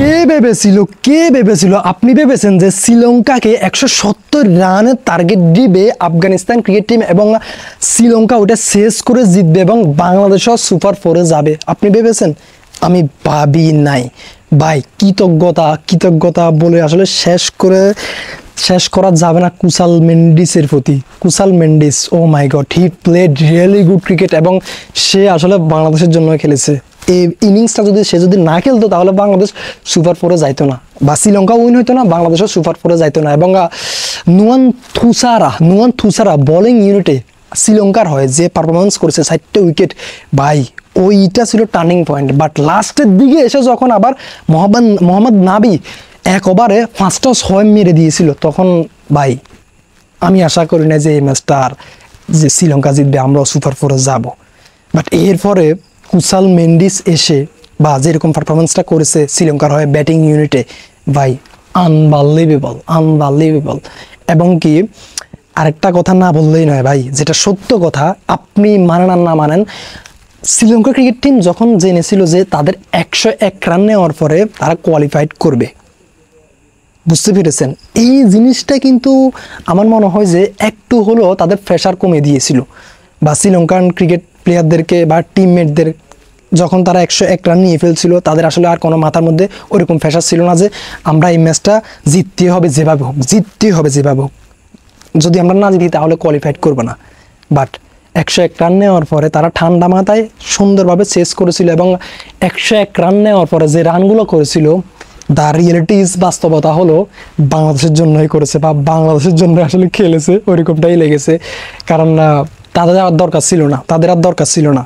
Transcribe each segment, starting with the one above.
কে ভেবেছিল আপনি ভেবেছেন যে শ্রীলঙ্কাকে 170 রানের টার্গেট দিবে আফগানিস্তান ক্রিকেট টিম এবং শ্রীলঙ্কা ওটা শেষ করে জিতবে এবং বাংলাদেশও সুপার ফোরে যাবে? আপনি ভেবেছেন? আমি ভাবি নাই ভাই। কৃতজ্ঞতা বলে আসলে শেষ করা যাবে না কুশাল মেন্ডিসের প্রতি। Kusal Mendis, oh my God, he played really good cricket এবং সে আসলে বাংলাদেশের জন্য খেলেছে। এই ইনিংসটা সে যদি না খেলতো তাহলে বাংলাদেশ সুপার ফোরে যাইতো না, বা শ্রীলঙ্কা উইন হইতো না, বাংলাদেশও সুপার ফোরে যাইতো না। এবং নুয়ান থুসারা বোলিং ইউনিটে শ্রীলঙ্কার হয়ে যে পারফরমেন্স করেছে, 4টে উইকেট, ভাই ওইটা ছিল টার্নিং পয়েন্ট। বাট লাস্টের দিকে এসে যখন আবার মোহাম্মদ নাবি 1 ওভারে 5টা 6 মেরে দিয়েছিল, তখন ভাই আমি আশা করি না যে এই ম্যাচটা আর যে শ্রীলঙ্কা জিতবে, আমরাও সুপার ফোরে যাব। বাট এরপরে কুশাল মেন্ডিস এসে বা যেরকম পারফরমেন্সটা করেছে শ্রীলঙ্কার হয়ে ব্যাটিং ইউনিটে, ভাই আনবিলিভেবল। এবং কি আরেকটা কথা না বললেই নয় ভাই, যেটা সত্য কথা, আপনি মানেন আর না মানেন, শ্রীলঙ্কা ক্রিকেট টিম যখন জেনেছিল যে তাদের 101 রান নেওয়ার পরে তারা কোয়ালিফাইড করবে, বুঝতে পেরেছেন? এই জিনিসটা কিন্তু আমার মনে হয় যে একটু হলেও তাদের প্রেশার কমে দিয়েছিল, বা শ্রীলঙ্কান ক্রিকেট প্লেয়ারদেরকে বা টিমমেটদের যখন তারা 101 রান নিয়ে ফেলছিল, তাদের আসলে আর কোনো মাথার মধ্যে ওরকম প্রেশার ছিল না যে আমরা এই ম্যাচটা জিততে হবে যেভাবে হোক, যদি আমরা না জিতি তাহলে কোয়ালিফাইড করবে না। বাট 101 রান নেওয়ার পরে তারা ঠান্ডা মাথায় সুন্দরভাবে শেষ করেছিল এবং 101 রান নেওয়ার পরে যে রানগুলো করেছিল, দ্য রিয়েলিটি ইজ, বাস্তবতা হলো বাংলাদেশের জন্যই করেছে বা বাংলাদেশের জন্য আসলে খেলেছে, ওইরকমটাই লেগেছে। কারণ তাদের আর দরকার ছিল না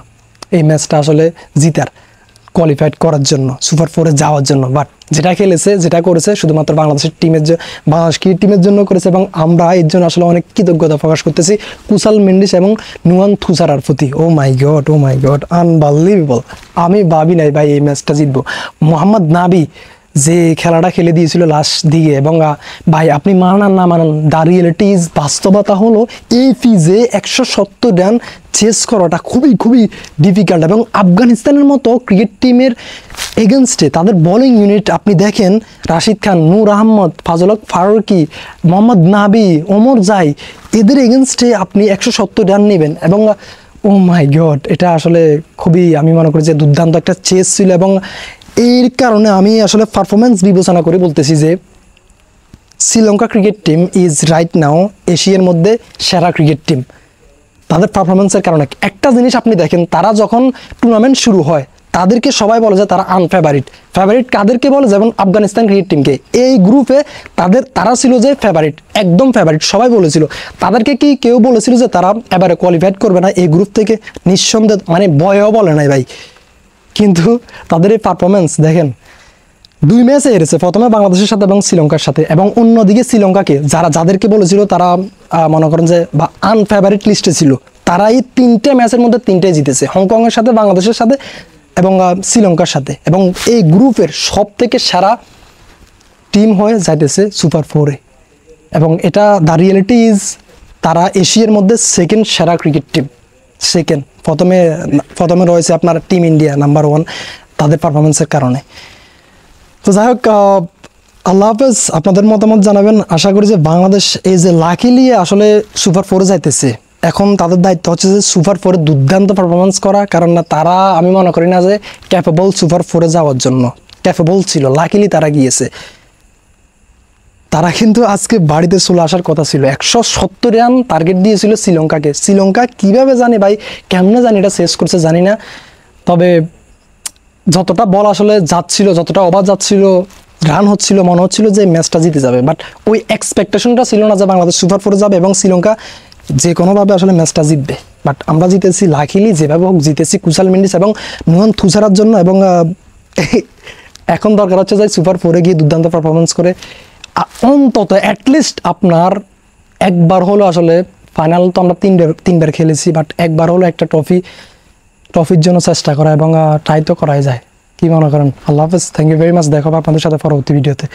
এই ম্যাচটা আসলে জিতার, কোয়ালিফাইড করার জন্য, সুপার ফোরে যাওয়ার জন্য। বাট যেটা করেছে শুধুমাত্র বাংলাদেশ ক্রিকেট টিমের জন্য করেছে এবং আমরা এর জন্য আসলে অনেক কৃতজ্ঞতা প্রকাশ করতেছি কুশাল মেন্ডিস এবং নুয়ান থুসারার প্রতি। ও মাই গড, আনবিলিভেবল। আমি ভাবি নাই ভাই এই ম্যাচটা জিতবো। মোহাম্মদ নাবি যে খেলাটা খেলে দিয়েছিল লাস্ট দিকে, এবং ভাই আপনি মানান না মানান, দ্য রিয়েলিটি ইজ, বাস্তবতা হলো এই ফিজে 170 রান চেস করাটা খুবই ডিফিকাল্ট। এবং আফগানিস্তানের মতো ক্রিকেট টিমের এগেনস্টে তাদের বোলিং ইউনিট আপনি দেখেন, রাশিদ খান, নূর আহমদ, ফাজল হক ফারুকি, মোহাম্মদ নাবি, ওমর জাই, এদের এগেনস্টে আপনি 170 রান নেবেন এবং ও মাই গড, এটা আসলে খুবই, আমি মনে করি যে দুর্দান্ত একটা চেস ছিল। এবং এর কারণে আমি আসলে পারফরমেন্স বিবেচনা করে বলতেছি যে Sri Lanka cricket team is right now এশিয়ার মধ্যে সেরা ক্রিকেট টিম, তাদের পারফরমেন্সের কারণে। একটা জিনিস আপনি দেখেন, তারা যখন টুর্নামেন্ট শুরু হয় তাদেরকে সবাই বলে যে তারা আনফেভারিট। ফেভারিট কাদেরকে বলে? যেমন আফগানিস্তান ক্রিকেট টিমকে। এই গ্রুপে তারা ছিল যে ফেভারিট, একদম ফেভারিট, সবাই বলেছিল। তাদেরকে কি কেউ বলেছিল যে তারা এবারে কোয়ালিফাইড করবে না এই গ্রুপ থেকে? নিঃসন্দেহে, মানে ভয়েও বলে নাই ভাই। কিন্তু তাদের এই পারফরমেন্স দেখেন, 2 ম্যাচে হেরেছে, প্রথমে বাংলাদেশের সাথে এবং শ্রীলঙ্কার সাথে, এবং অন্যদিকে শ্রীলঙ্কাকে যাদেরকে বলেছিল তারা মনে করেন যে বা আনফেভারিট লিস্টে ছিল, তারা এই 3টে ম্যাচের মধ্যে 3টেই জিতেছে, হংকংয়ের সাথে, বাংলাদেশের সাথে এবং শ্রীলঙ্কার সাথে। এবং এই গ্রুপের সব থেকে সেরা টিম হয়ে যাইতেছে সুপার ফোরে। এবং এটা দ্য রিয়েলিটি ইজ, তারা এশিয়ার মধ্যে সেকেন্ড সেরা ক্রিকেট টিম। প্রথমে রয়েছে আপনার টিম ইন্ডিয়া নাম্বার 1 তাদের পারফরমেন্সের কারণে। তো যাই হোক, আল্লাহ হাফেজ। আপনাদের মতামত জানাবেন। আশা করি যে বাংলাদেশ এই যে লাকিলি আসলে সুপার ফোরে যাইতেছে, এখন তাদের দায়িত্ব হচ্ছে যে সুপার ফোরে দুর্দান্ত পারফরমেন্স করা। কারণ তারা, আমি মনে করি না যে ক্যাপেবল সুপার ফোরে যাওয়ার জন্য, ক্যাপেবল ছিল, লাকিলি তারা গিয়েছে। তারা কিন্তু আজকে বাড়িতে চলে আসার কথা ছিল। 170 রান টার্গেট দিয়েছিল শ্রীলঙ্কাকে। শ্রীলঙ্কা কিভাবে জানি ভাই, কেমনে জানি এটা শেষ করছে জানি না। তবে যতটা বল আসলে যাচ্ছিল, যতটা ওভার যাচ্ছিল, রান হচ্ছিল, মনে হচ্ছিল যে ম্যাচটা জিতে যাবে। বাট ওই এক্সপেকটেশনটা ছিল না যে বাংলাদেশ সুপার ফোরে যাবে এবং শ্রীলঙ্কা যে কোনোভাবে আসলে ম্যাচটা জিতবে। বাট আমরা জিতেছি, লাকিলি যেভাবে হোক জিতেছি কুশাল মেন্ডিস এবং নুয়ান থুসারার জন্য। এবং এখন দরকার হচ্ছে যে সুপার ফোরে গিয়ে দুর্দান্ত পারফরমেন্স করে অন্তত অ্যাটলিস্ট আপনার একবার হলো, আসলে ফাইনাল তো আমরা 3বার খেলেছি, বাট একবার হলো একটা ট্রফির জন্য চেষ্টা করা এবং ট্রাই তো করাই যায়। কি মনে করেন? আল্লাহ হাফেজ, থ্যাংক ইউ ভেরি মাচ। দেখা হবে আপনাদের সাথে পরবর্তী ভিডিওতে।